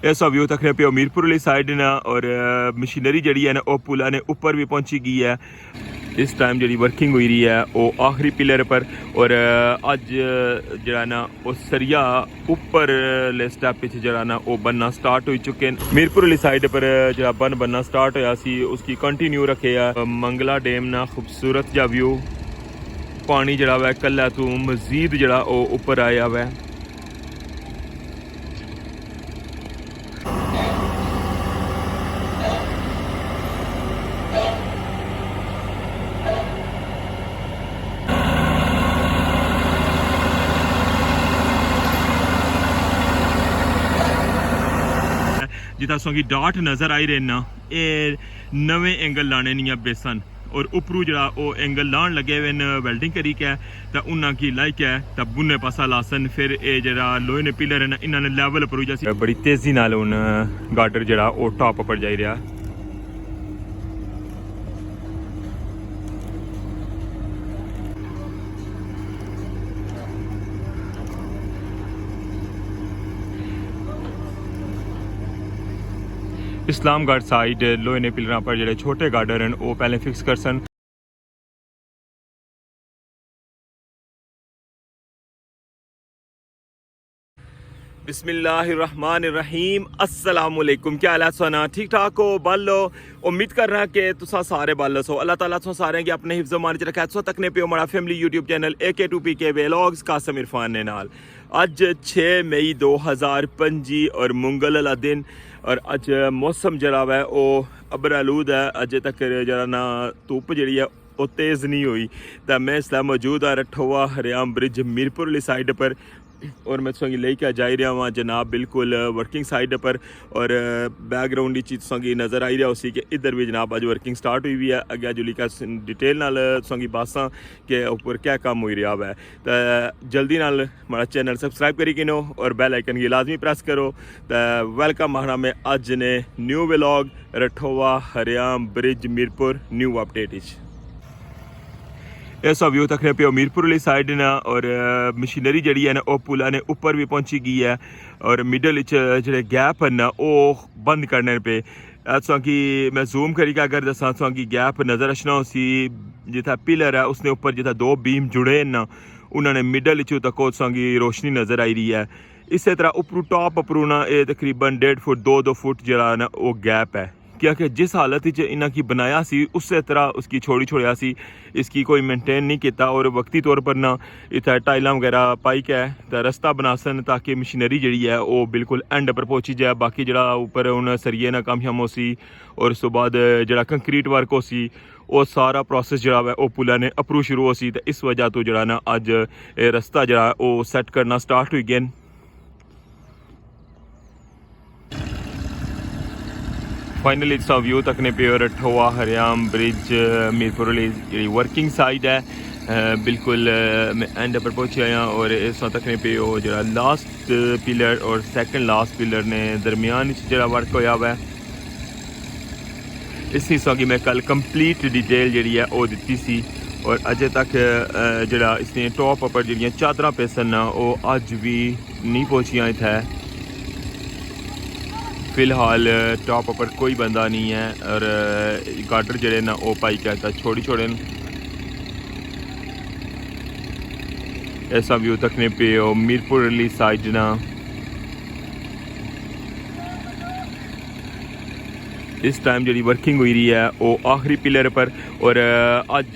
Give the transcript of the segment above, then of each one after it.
इस व्यू तकने पे मीरपुर वाली साइड ना और मशीनरी जी है ना वो पुला ने ऊपर भी पहुंची गई है। इस टाइम जी वर्किंग हुई रही है वो आखिरी पिलर पर और अज जरा ना वो सरिया ऊपर ले स्टैप जरा ना वो बनना स्टार्ट हो चुके हैं। मीरपुर वाली साइड पर जरा बनना स्टार्ट होया सी उसकी कंटिन्यू रखे है। मंगला डैम ना खूबसूरत जा व्यू पानी जड़ा वै कल्ला तू मजीद जड़ा वो ऊपर आया वै। जिता सोंगी डाट नज़र आई रहे ना ये नवे एंगल लाने नहीं बेसन और उपरू जरा वो एंगल लान लगे हुए न वेल्डिंग करी के तो उन्होंने की लाइक है तो बुने पासा लासन फिर ये जरा लोहे ने पिलर है ना इन्होंने लेवल पर जैसे बड़ी तेजी नाल उन गार्डर जरा वो टॉप पर जा रहा। इस्लामगढ़ साइड लोहे ने पिलर पर जो छोटे गार्डर हैं वो पहले फिक्स कर सन। बिस्मिल्लाहिर्रहमानिर्रहीम अस्सलामुअलैकुम। क्या हाल है सोना ठीक ठाक हो बालो उम्मीद कर रहा कि तुसा सारे बालो सो अल्लाह ताला तुसा सारे की अपने हिफ्ज़ मान च रखा सो तकने पे हमारा family YouTube channel AK2PK vlogs Qasim Irfan ने नाल अज 6 मई 2025 और मुंगल वाला दिन और अज मौसम जरा वै वो अबर आलूद है। अजे तक जरा ना धुप जी है वो तेज़ नहीं हुई तो मैं इसलिए मौजूद हाँ रठोवा हरियाम ब्रिज मीरपुर वाली साइड पर और मैं तुसेंगी लेके जा रहा वहाँ जनाब बिल्कुल वर्किंग साइड पर और बैकग्राउंड ही चीज़ तुसेंगी नज़र आई रहा उसी के इधर भी जनाब अज वर्किंग स्टार्ट हुई हुई है। अगे जुली का डिटेल नाल तुसेंगी बासा के ऊपर क्या काम हो रहा है तो जल्दी नाल हमारा चैनल सबसक्राइब करी किनो और बेल आइकन की लाजमी प्रेस करो तो वेलकम आना में अज ने new vlog Rathoa Haryam bridge Mirpur new update. इस व्यू तकने पे मीरपुर वाली साइड ना और मशीनरी जी है ना वो पुला ने ऊपर भी पहुंची गई है और मिडल जो गैप है ना वो बंद करने पे कि मैं जूम करी के अगर दसा कि गैप नज़र अचना उसी जिथा पिलर है उसने ऊपर जिथा दो बीम जुड़े ना उन्होंने मिडल तक की रोशनी नज़र आई रही है। इस तरह उपरू टॉप उपरू ना ये तकरीबन 1.5 फुट 2 फुट जरा ना वो गैप है क्योंकि जिस हालत इन्हों की बनाया सी उस तरह उसकी छोड़ी छोड़िया सी इसकी कोई मेनटेन नहीं किया और वक्ती तौर पर ना इतना टाइल वगैरह पाई के तो रस्ता बना सन ताकि मशीनरी जी है वो बिल्कुल एंड पर पहुंची जाए। बाकी जरा ऊपर उन सरिये ना काम शम हो सी और उस तो बाद जरा कंक्रीट वर्क हो सी वो सारा प्रोसेस जरा है वो पुला ने अप्रूव शुरू हो सी तो इस वजह तो जरा ना अज रस्ता जरा वो सैट करना स्टार्ट हुई गए। फाइनली इस व्यू तकने पे रठोवा हरियाम ब्रिज मीरपुर वाली वर्किंग साइड है बिल्कुल मैं एंड पर पहुंचे आया और इस तकने पे वो जरा लास्ट पिलर और सेकंड लास्ट पिलर ने दरमियान जरा वर्क होया हुआ है। इस हिस्सा की मैं कल कंप्लीट डिटेल जी है वो दी सी और अजे तक जरा इसने टॉप पर जड़ियाँ चादर पेसन वो अज भी नहीं पहुँचियाँ इतना। फिलहाल टॉप पर कोई बंदा नहीं है और गार्डर जड़े ना वो पाई कहता छोड़ी छोड़े ऐसा व्यू तकने पे मीरपुर वाली साइड ना इस टाइम जी वर्किंग हुई रही है वो आखिरी पिलर पर और अज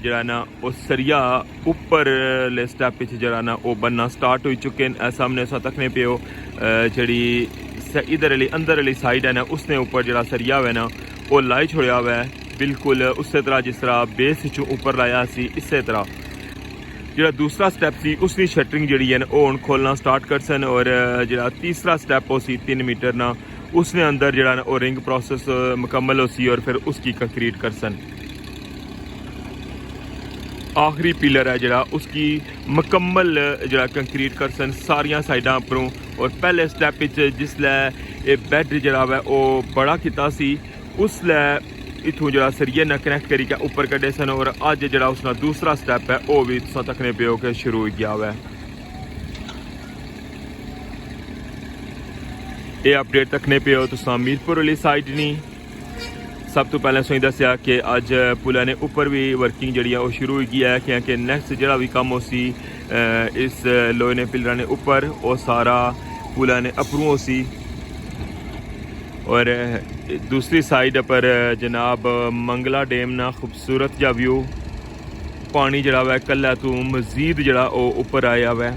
जरा ना वो सरिया ऊपर ले स्टैप जरा ना वो बनना स्टार्ट हो चुके हैं। सामने ऐसा तकने पे वो जड़ी इधर वाली अंदर वाली साइड है ना उसने ऊपर जरा सरिया हुआ है ना वो लाई छोड़ा हुआ है बिल्कुल उस तरह जिस तरह बेस चो ऊपर लाया सी इस तरह जरा दूसरा स्टैप सी उसकी शटरिंग जी है ना वो हम खोलना स्टार्ट कर सन और जरा तीसरा स्टैप हो सी 3 मीटर ना उसने अंदर जरा ना वो रिंग प्रोसेस मुकम्मल हो सी और फिर उसकी कंक्रीट कर सन। आखिरी पिलर है जरा उसकी मुकम्मल जरा कंक्रीट कर सन सारिया साइडा उपरों और पहले स्टैप जिसलै बैड जरा है वो बड़ा किता सी उसलै इथों जरा सरिये ना कनैक्ट करी के ऊपर कड्डे सन और अज जरा उसका दूसरा स्टैप है वो भी तुसा तकने पे के शुरू हो गया हुआ है। ये अपडेट तकने पे हो तुसां मीरपुर वाली साइड नहीं। सब तो पहले तुसें दस्सिया कि अज पुलै ने उपर भी वर्किंग जी शुरू हो गई है क्योंकि नैक्सट जो भी कम उसी इस लोहे ने पिलर ने उपर वो सारा पुलै ने अपरू उसी। और दूसरी साइड पर जनाब मंगला डैम ना खूबसूरत जा व्यू, पानी जड़ा वै कल्ला तू मजीद जड़ा वो उपर आया वै।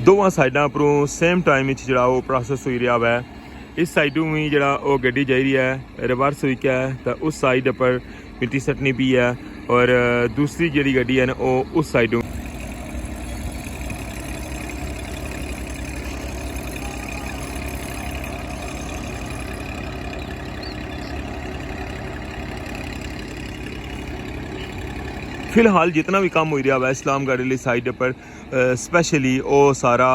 दोवां साइडां उपरों सेम टाइम जो प्रोसैस हो रहा है। इस साइडों भी जो गड्डी जा रही है रिवर्स हुई है तो उस साइड पर मिट्टी सटनी पी है और दूसरी जी गड्डी है ना वो उस साइडों। फिलहाल जितना भी काम हो रहा है इस्लामगढ़ वाली साइड पर स्पैशली वो सारा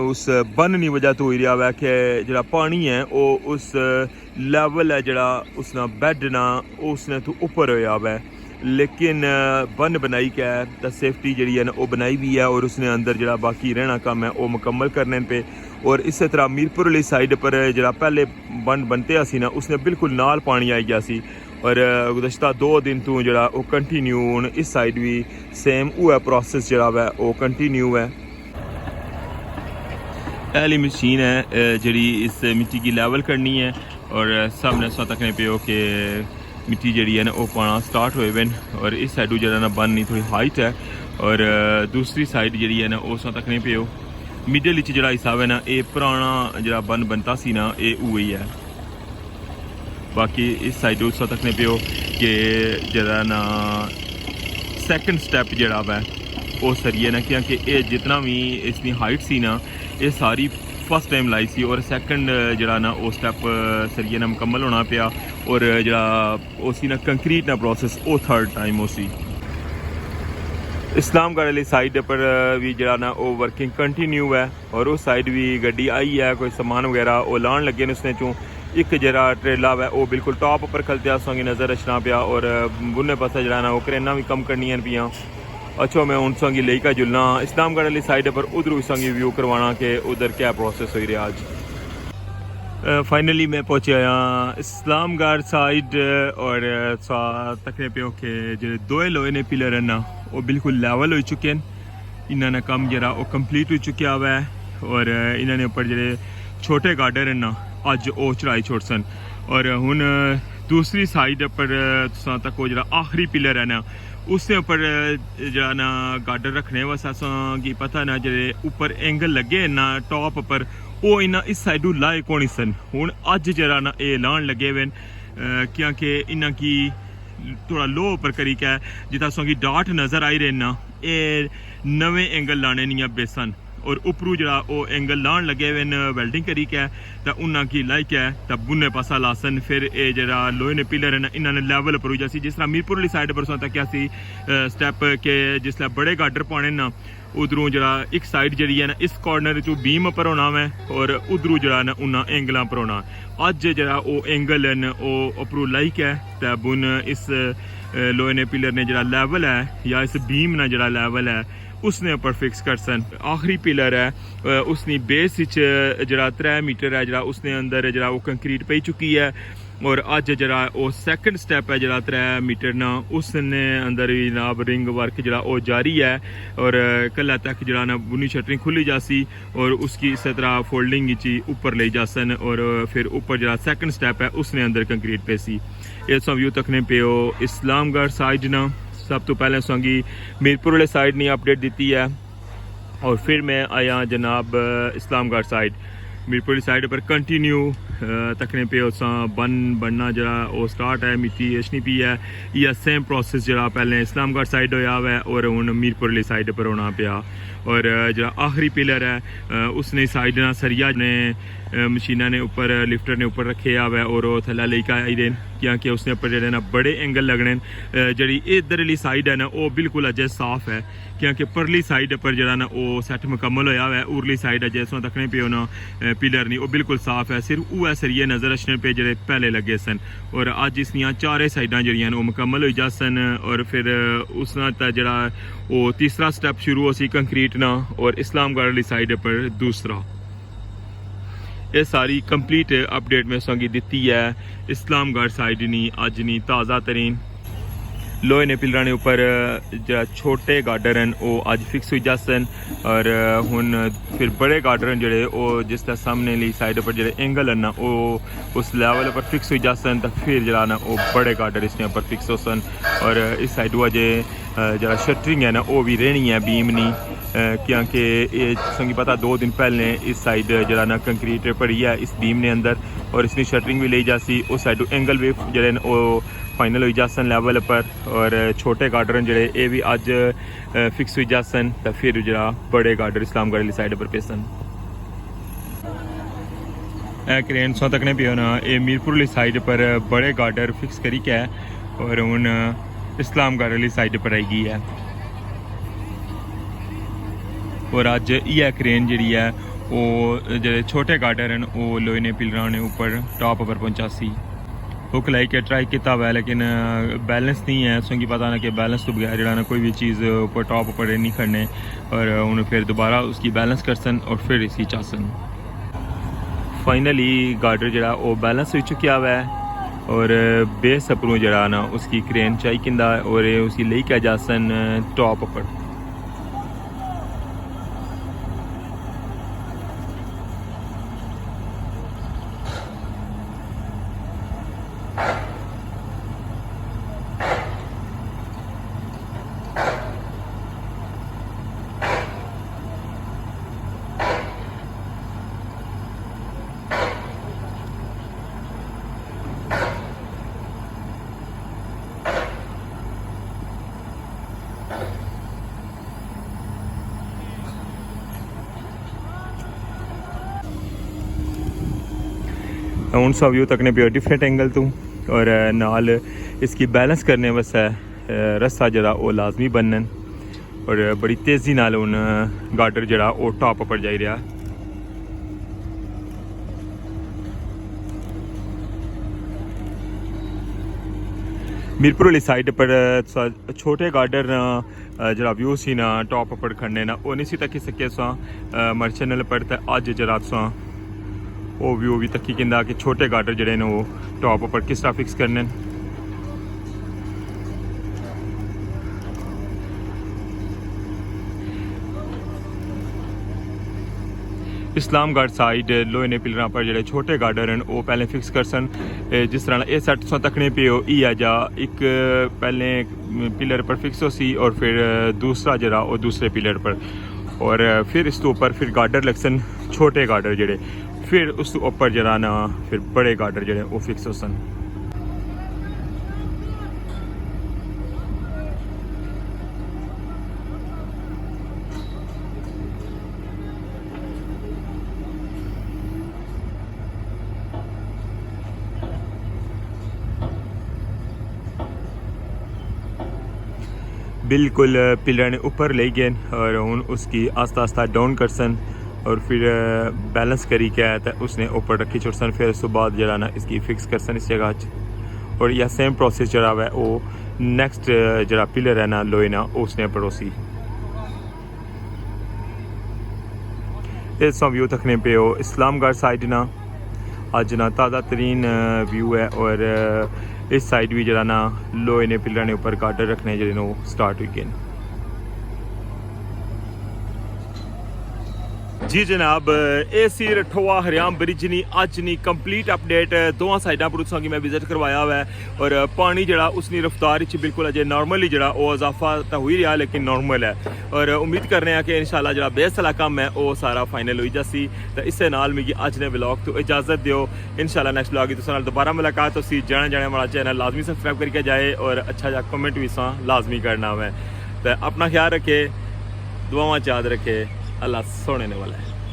उस बन की वजह तो हो रहा है कि जरा पानी है वो उस लैवल है जरा उसना बैड ना उसने तो ऊपर होया है। लेकिन बन बनाई क्या है तो सेफ्टी जी है ना वो बनाई भी है और उसने अंदर जरा बाकी रहना काम है वो मुकम्मल करने पे। और इस तरह मीरपुर वाली साइड पर जरा पहले बन बनते सी ना उसने बिल्कुल नाल पानी आई गया सी और गुज़श्ता 2 दिन तो जरा वो कंटिन्यू हूँ इस साइड भी सेम वो प्रोसेस जरा है वो कंटिन्यू है। पहली मशीन है जी इस मिट्टी की लेवल करनी है और सब ने सौ तकने पे हो कि मिट्टी जी है ना वो पाना स्टार्ट हुए वन। और इस साइडू जरा ना बन नहीं थोड़ी हाइट है और दूसरी साइड जी है ना वो सौ तकने पे हो। मिडल जरा हिसाब है ना ये पुराना जरा बन बनता सी ना ये वही है। बाकी इस साइड उस तकने पे हो कि जरा ना सैकेंड स्टैप जरा है वो सही है ना क्योंकि ये जितना भी इसकी हाइट सी ना ये सारी फर्स्ट टाइम लाई सी और सैकेंड जरा ना वो स्टैप सही ना मुकम्मल होना पाया और जरा उसी ना कंक्रीट ना प्रोसेस वो थर्ड टाइम उसी। इस्लामगढ़ वाली साइड पर भी जरा ना वो वर्किंग कंटिन्यू है और उस साइड भी गड्डी आई है कोई सामान वगैरह वो लान लगे उसने चूँ एक जरा ट्रेला है वो बिल्कुल टॉप पर खलते संगी नज़र रचना पाया और बुने पासा जरा ना वो क्रेना भी कम करनी पियाँ। अच्छा मैं उन संगी लेकर जुलना इस्लामगढ़ वाली साइड पर उधर संगी व्यू करवाना कि उधर क्या प्रोसेस हो रहा आज। फाइनली मैं पहुँचे आया इस्लामगढ़ साइड और तकने पे के जो 2 लोहे ने पिलर है ना वो बिल्कुल लेवल हो चुके हैं। इन्होंने कम जरा वो कंप्लीट हो चुका हुआ है और इन्होंने उपर जो छोटे गार्डर है ना अज वो चढ़ाई छोड़ सन और हुन दूसरी साइड पर तक वो जरा आखिरी पिलर है ना उसके ऊपर जरा ना गार्डर रखने वास्ते की पता ना जे ऊपर एंगल लगे ना टॉप पर वो इन्ना इस साइडू लाए कौन सन हुन अज जरा ना ये लान लगे वे क्योंकि इन्ना की थोड़ा लो पर करी क्या जिता सोंगी डाट नज़र आई रहे ना ये नवे एंगल लाने नहीं बेसन और उपरू जरा वो एंगल लान लगे वे वेल्डिंग करी क्या तो उन्होंने की लाइक है तो बुने पासा लासन फिर ये जरा लोहे ने पिलर है ना इन्होंने लैवल पर हो जिस तरह मीरपुर वाली साइड पर तक क्या सी स्टैप के जिसलै बड़े गार्डर पाने ना उधरों जरा एक साइड जी है ना इस कॉर्नर चो बीम पर होना वै और उधरों जरा ना उन्ना एंगलों पर होना। अज जरा वो एंगल है वो उपरू लाइक है तो बुन इस लोहे ने पिलर ने जरा लैवल है या इस बीम ना जरा लैवल है उसने ऊपर फिक्स कर सन। आखिरी पिलर है उसने बेस जरा 3 मीटर है जरा उसने अंदर जरा वो कंक्रीट पे चुकी है और अज जरा वो सैकेंड स्टैप है जरा 3 मीटर ना उसने अंदर भी जनाब रिंग वर्क जरा वो जारी है और कल तक जरा ना बुनी शटरिंग खुली जासी और उसकी इस तरह फोल्डिंग ऊपर ले जासन और फिर ऊपर जरा सैकेंड स्टैप है उसने अंदर कंक्रीट पे सी। ये सब व्यू तकने पे हो इस्लामगढ़ साइड ना सब तो पहले संगी मीरपुर वाले साइड ने अपडेट दी है और फिर मैं आया जनाब इस्लामगढ़ साइड। मीरपुर साइड पर कंटिन्यू तकने पे बन बनना जरा वो स्टार्ट है मिट्टी अशनी पी है या सेम प्रोसेस जरा पहले इस्लामगढ़ साइड होया हुआ है और हूँ मीरपुर वाली साइड पर होना पाया और जो आखिरी पिलर है उसने साइड ना सरिया ने मशीना ने ऊपर लिफ्टर ने ऊपर रखे हुआ है और थल्ला लेके आई देन क्योंकि उसने ऊपर जो ना बड़े एंगल लगने जी इधर वाली साइड है ना वो बिल्कुल अजय साफ है क्योंकि परली साइड पर जो ना वो सैट मुकम्मल होया हुआ है उरली साइड अजय सो तकने पे ना पिलर नहीं वो बिल्कुल साफ है सिर्फ वो सरिये नज़र अचने पे जो पहले लगे सन और अज इसदियाँ चारे साइडां जड़ियां वो मुकम्मल हो जा सन और फिर उस जड़ा वो तीसरा स्टैप शुरू हो सी कंक्रीट ना और इस्लामगढ़ वाली साइड पर दूसरा ये सारी कंप्लीट अपडेट में संगी दी है इस्लामगढ़ साइड नहीं अज नहीं ताज़ा तरीन लोहे ने पिलराने ऊपर जो छोटे गार्डर हैं वो अज फिक्स हो जासन और हुन फिर बड़े गार्डर हैं जोड़े वो जिस तरह सामने ली साइड पर जो एंगल है ना वो उस लेवल पर फिक्स हो जासन तो फिर जरा ना वो बड़े गार्डर इसने ऊपर फिक्स हो सन और इस साइड वो जे जरा शटरिंग है ना वो भी रहनी है बीम नहीं क्योंकि ये संगी पता 2 दिन पहले इस साइड जरा ना कंक्रीट पड़ी है इस बीम ने अंदर और इसकी शटरिंग भी ले जासी उस साइड एंगल भी जड़े वो फाइनल हो जासन लेवल पर और छोटे गार्डर जड़े ये भी अज फिक्स हो जासन तो फिर जरा बड़े गार्डर इस्लामगढ़ वाली साइड पर पेसन क्रेन सौ तकने पे ना ये मीरपुर वाली साइड पर बड़े गार्डर फिक्स करी क्या है और हूँ इस्लामगढ़ वाली साइड पर आई गई है और अज यह क्रेन जी है वो जो छोटे गार्डर हैं वो लोहे ने पिलरां ने ऊपर टॉप पर पहुंचा सी हुक लाई के ट्राई किया हुआ है लेकिन बैलेंस नहीं है उसकी पता ना कि बैलेंस तो बगैर जरा ना कोई भी चीज़ ऊपर टॉप पर नहीं खड़ने और उन्हें फिर दोबारा उसकी बैलेंस कर सन और फिर इसकी चासन फाइनली गार्डर जरा वो बैलेंस हो चुका हुआ है और बेस अपरों जरा ना उसकी क्रेन चाई किंदा और उसकी ले के जा सन टॉप पर हूँ सौ व्यू तकने पे डिफरेंट एंगल तू और नाल इसकी बैलेंस करने वास्ते रस्ता जरा वो लाजमी बनन और बड़ी तेज़ी नाल हूँ गार्डर जरा वो टॉप पर जाई रहा मीरपुर वाली साइड पर छोटे गार्डर जरा व्यू सी ना टॉप पर खड़ने ना वो नहीं सी तकी सके मर्चनल पर अज जरा वो व्यू भी तकी कहता कि छोटे गार्डर जड़े ने वो टॉप पर किस तरह फिक्स करने इस्लामगढ़ साइड लोहे ने पिलर पर जो छोटे गार्डर हैं वो पहले फिक्स कर सन जिस तरह ये सैट सौ तकने पे हो है जा एक पहले पिलर पर फिक्स हो सी और फिर दूसरा जरा वो दूसरे पिलर पर और फिर इस ऊपर फिर गार्डर लग सन छोटे गार्डर जड़े फिर उस ऊपर जरा ना फिर बड़े गार्डर जड़े वो फिक्स हो सन बिल्कुल पिलर ने ऊपर ले गए और हूँ उसकी आस्ता आस्ता डाउन कर सन और फिर बैलेंस करी क्या तो उसने ऊपर रखी छोड़ सन फिर उसके बाद जरा ना इसकी फिक्स कर सन इस जगह और यह सेम प्रोसेस जरा है वो नेक्स्ट जरा पिलर है ना लोहे ना उसने पड़ोसी इस व्यू तकने पे हो इस्लामगढ़ साइड ना अज ना ताज़ा तरीन व्यू है और इस साइड भी जरा ना लोहे ने पिलर ने ऊपर गार्डर रखने जो स्टार्ट हुई गए जी जनाब AC रठोआ हरियाम ब्रिज नी अज नी कंप्लीट अपडेट दोवां साइडां पर तुसां मैं विजिट करवाया हुआ है और पानी जड़ा उसकी रफ्तार बिल्कुल अजे नॉर्मली जड़ा वो इजाफा तो हो ही रहा लेकिन नॉर्मल है और उम्मीद करने हैं कि इंशाल्लाह जड़ा बेस वाला कम है वो सारा फाइनल हो जासी तो इससे नाल मिगी अज ने व्लॉग तो इजाजत दियो इंशाल्लाह नेक्स्ट व्लॉग की तुसां नाल दोबारा मुलाकात होसी जाने जाने हमारा चैनल लाजमी सब्सक्राइब करके जाए और अच्छा जा कमेंट भी लाजमी करना है तो अपना ख्याल रखे दुआवां च याद रखे। अल्लाह सोने ने वाला है।